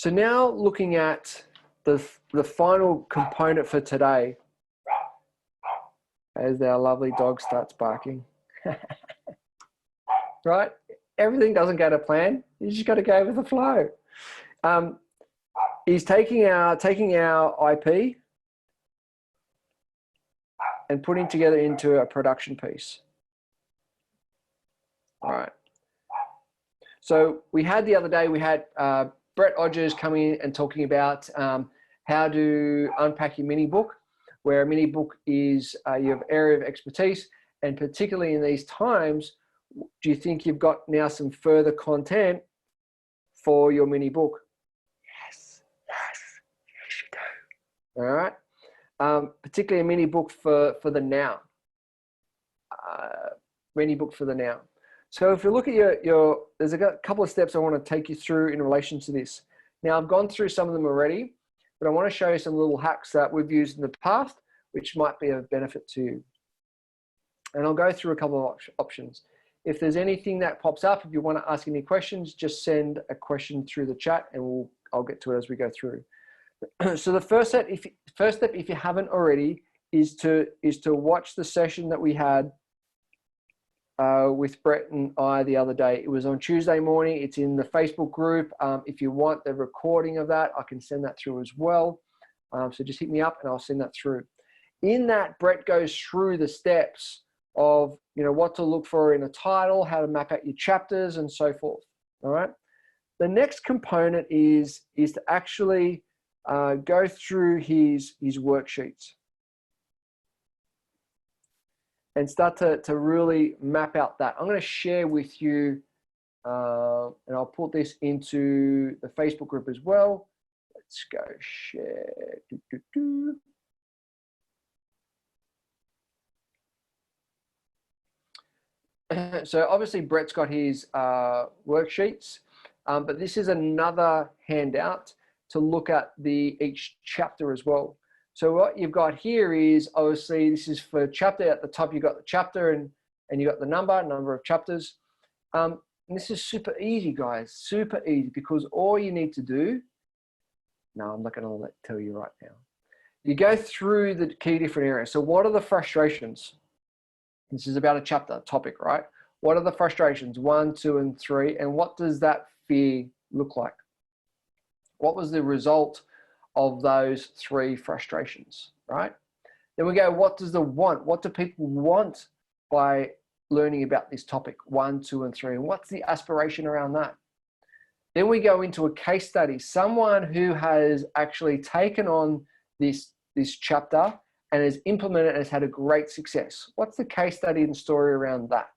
So now looking at the final component for today, as our lovely dog starts barking. Right? Everything doesn't go to plan. You just got to go with the flow. He's taking our IP and putting together into a production piece. All right. So we had the other day, we had Brett Odgers coming in and talking about how to unpack your mini book, where a mini book is your area of expertise. And particularly in these times, do you think you've got now some further content for your mini book? Yes, you do. All right. Particularly a mini book for the now. Mini book for the now. So if you look at there's a couple of steps I want to take you through in relation to this. Now I've gone through some of them already, but I want to show you some little hacks that we've used in the past, which might be of benefit to you. And I'll go through a couple of options. If there's anything that pops up, if you want to ask any questions, just send a question through the chat and I'll get to it as we go through. So the first step, if you haven't already, is to watch the session that we had with Brett and I the other day. It was on Tuesday morning. It's in the Facebook group. If you want the recording of that, I can send that through as well. So just hit me up and I'll send that through. In that, Brett goes through the steps of what to look for in a title, how to map out your chapters, and so forth. All right. The next component is to actually go through his worksheets and start to really map out that. I'm going to share with you, and I'll put this into the Facebook group as well. Let's go share. So obviously Brett's got his worksheets, but this is another handout to look at each chapter as well. So what you've got here is, obviously this is for chapter. At the top you've got the chapter and you got the number of chapters. And this is super easy, guys, super easy, because all you need to do, no, I'm not going to tell you right now. You go through the key different areas. So what are the frustrations? This is about a chapter topic, right? What are the frustrations? 1, 2, and 3. And what does that fear look like? What was the result of those 3 frustrations, right? Then we go, what does the want? What do people want by learning about this topic? 1, 2, and 3. And what's the aspiration around that? Then we go into a case study, someone who has actually taken on this chapter and has implemented and has had a great success. What's the case study and story around that?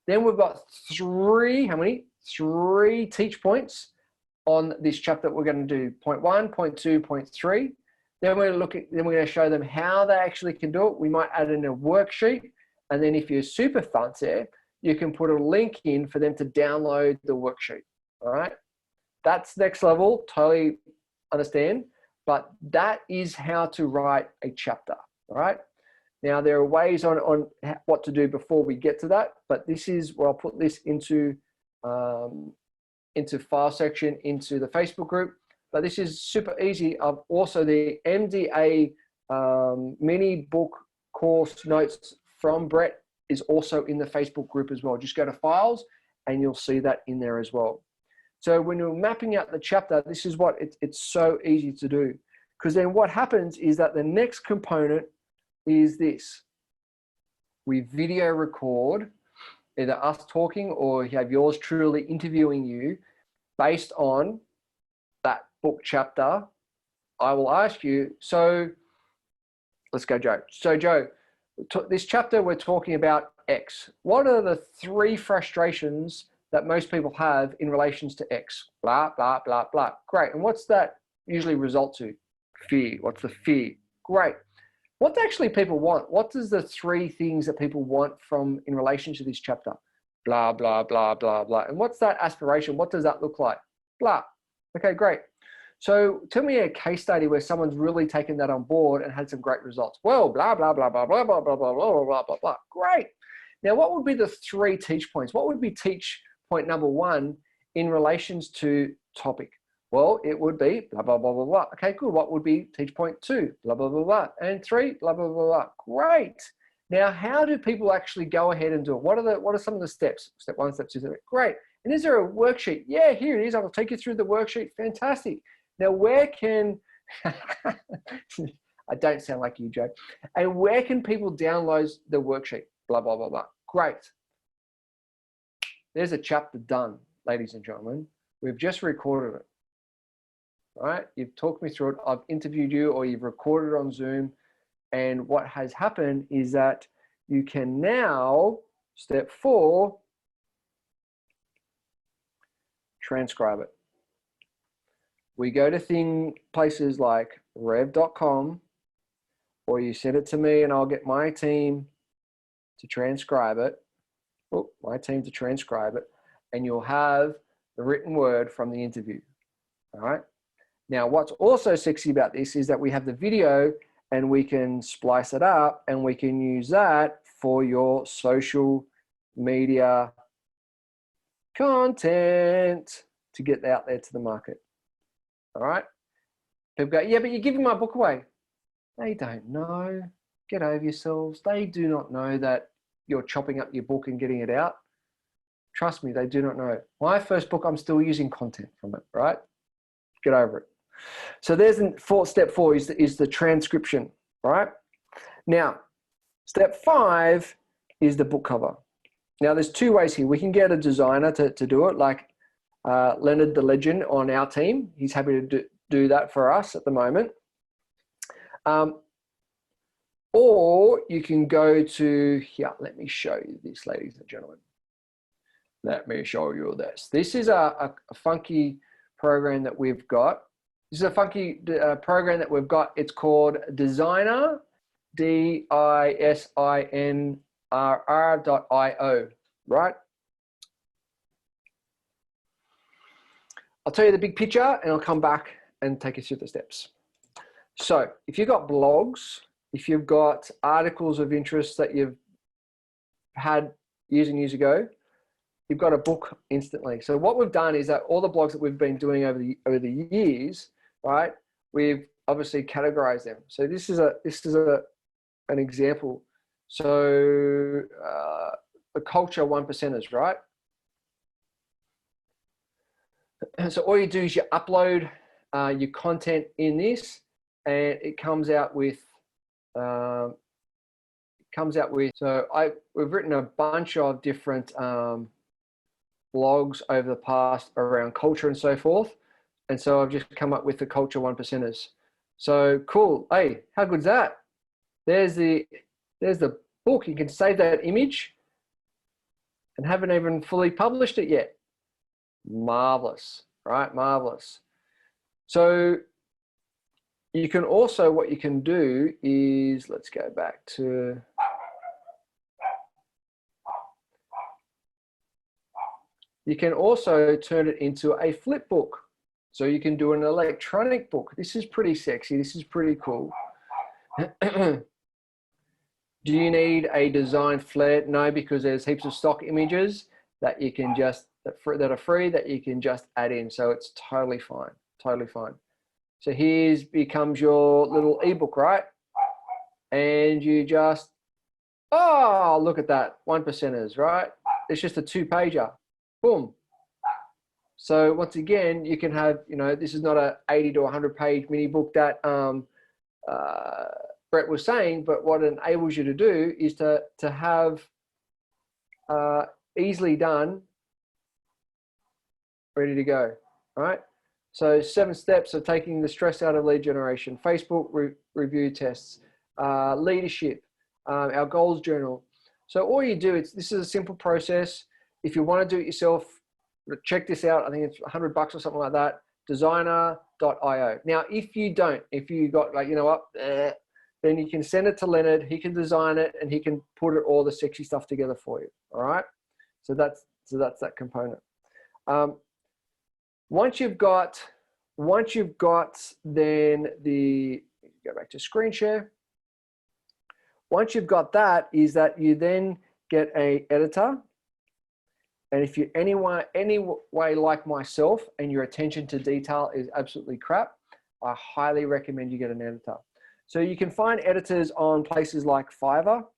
Then we've got 3 teach points on this chapter that we're going to do. Point 1, point 2, point 3. Then we're going to show them how they actually can do it. We might add in a worksheet. And then if you're super fancy, you can put a link in for them to download the worksheet. All right. That's next level. Totally understand. But that is how to write a chapter. All right. Now there are ways on what to do before we get to that, but this is where I'll put this into file section, into the Facebook group. But this is super easy. Also the MDA mini book course notes from Brett is also in the Facebook group as well. Just go to files and you'll see that in there as well. So when you're mapping out the chapter, this is what it's so easy to do. Because then what happens is that the next component is this. We video record either us talking or you have yours truly interviewing you based on that book chapter. I will ask you, so let's go, Joe. So Joe, this chapter we're talking about X. What are the 3 frustrations that most people have in relations to X? Blah, blah, blah, blah. Great. And what's that usually result to? Fear. What's the fear? Great. What do actually people want? What does the 3 things that people want from in relation to this chapter? Blah, blah, blah, blah, blah. And what's that aspiration? What does that look like? Blah. Okay, great. So tell me a case study where someone's really taken that on board and had some great results. Well, blah, blah, blah, blah, blah, blah, blah, blah, blah, blah, blah, blah. Great. Now, what would be the 3 teach points? What would be teach point number 1 in relations to topic? Well, it would be blah, blah, blah, blah, blah. Okay, good. What would be teach point 2? Blah, blah, blah, blah. And 3, blah, blah, blah, blah. Great. Now, how do people actually go ahead and do it? What are some of the steps? Step 1, step 2, step 3. Great. And is there a worksheet? Yeah, here it is. I'll take you through the worksheet. Fantastic. Now, where can, I don't sound like you, Joe. And where can people download the worksheet? Blah, blah, blah, blah. Great. There's a chapter done, ladies and gentlemen. We've just recorded it. All right, you've talked me through it. I've interviewed you, or you've recorded it on Zoom. And what has happened is that you can now, step 4, transcribe it. We go to places like rev.com, or you send it to me and I'll get my team to transcribe it. Oh, my team to transcribe it. And you'll have the written word from the interview. All right. Now, what's also sexy about this is that we have the video and we can splice it up and we can use that for your social media content to get out there to the market. All right. People go, yeah, but you're giving my book away. They don't know. Get over yourselves. They do not know that you're chopping up your book and getting it out. Trust me, they do not know. My first book, I'm still using content from it, right? Get over it. So there's step 4 is the transcription, right? Now, step 5 is the book cover. Now, there's 2 ways here. We can get a designer to do it, like Leonard the Legend on our team. He's happy to do that for us at the moment. Or you can go to here. Let me show you this, ladies and gentlemen. Let me show you this. This is a funky program that we've got. This is a funky program that we've got. It's called Designer, DISINRR.io, right? I'll tell you the big picture and I'll come back and take you through the steps. So if you've got blogs, if you've got articles of interest that you've had years and years ago, you've got a book instantly. So what we've done is that all the blogs that we've been doing over the years, right? We've obviously categorized them. So this is an example. So the culture 1%ers, right? So all you do is you upload your content in this, and it comes out with. So we've written a bunch of different blogs over the past around culture and so forth. And so I've just come up with the culture 1%ers. So cool. Hey, how good's that? There's the book. You can save that image and haven't even fully published it yet. Marvelous, right? Marvelous. So you can also, what you can do is, let's go back to, you can also turn it into a flip book. So you can do an electronic book. This is pretty sexy. This is pretty cool. Do you need a design flair? No, because there's heaps of stock images that you can just, that are free that you can just add in. So it's totally fine, totally fine. So here's becomes your little ebook, right? And you just, oh, look at that, 1%ers, right? It's just a 2-pager, boom. So once again, you can have, this is not a 80 to 100-page mini book that Brett was saying, but what it enables you to do is to have easily done, ready to go, all right? So 7 steps of taking the stress out of lead generation, Facebook review tests, leadership, our goals journal. So all you do, this is a simple process. If you want to do it yourself, check this out. I think it's $100 or something like that, designer.io. Now, if you got like, then you can send it to Leonard. He can design it and he can put all the sexy stuff together for you. All right. So that's that component. Once you've got then go back to screen share. Once you've got that, is that you then get a editor And if you any way like myself and your attention to detail is absolutely crap, I highly recommend you get an editor. So you can find editors on places like Fiverr.com,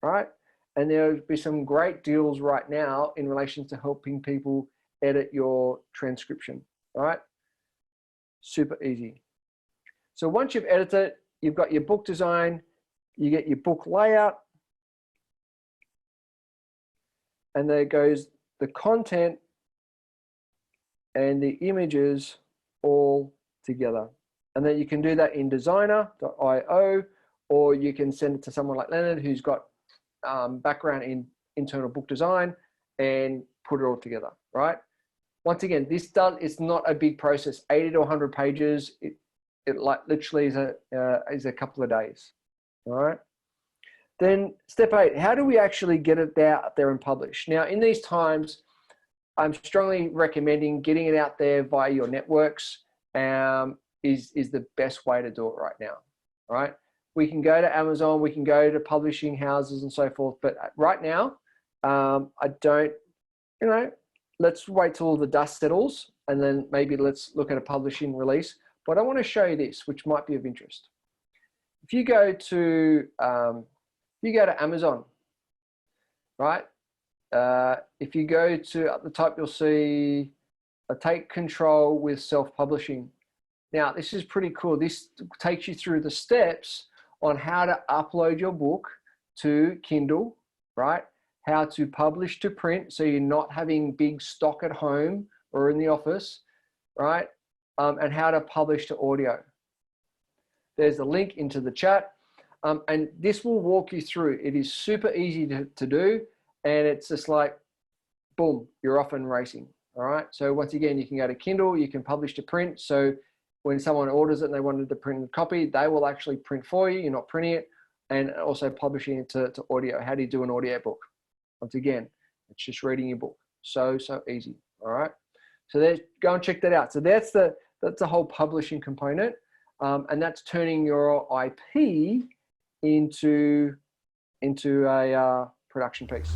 right? And there'll be some great deals right now in relation to helping people edit your transcription, right? Super easy. So once you've edited, you've got your book design, you get your book layout, and there goes the content and the images all together. And then you can do that in designer.io, or you can send it to someone like Leonard who's got background in internal book design and put it all together, right? Once again, it's not a big process. 80 to 100 pages. It like literally is a couple of days, all right? Then step 8, how do we actually get it out there and publish? Now, in these times, I'm strongly recommending getting it out there via your networks is the best way to do it right now, right? We can go to Amazon, we can go to publishing houses and so forth, but right now, I don't, let's wait till the dust settles and then maybe let's look at a publishing release. But I want to show you this, which might be of interest. If you go to Amazon, right? If you go to at the top, you'll see take control with self-publishing. Now, this is pretty cool. This takes you through the steps on how to upload your book to Kindle, right? How to publish to print, so you're not having big stock at home or in the office, right? And how to publish to audio. There's a link into the chat. And this will walk you through. It is super easy to do. And it's just like, boom, you're off and racing. All right. So once again, you can go to Kindle, you can publish to print. So when someone orders it and they wanted to print a copy, they will actually print for you. You're not printing it. And also publishing it to audio. How do you do an audio book? Once again, it's just reading your book. So easy. All right. So go and check that out. So that's the whole publishing component. And that's turning your IP into a production piece.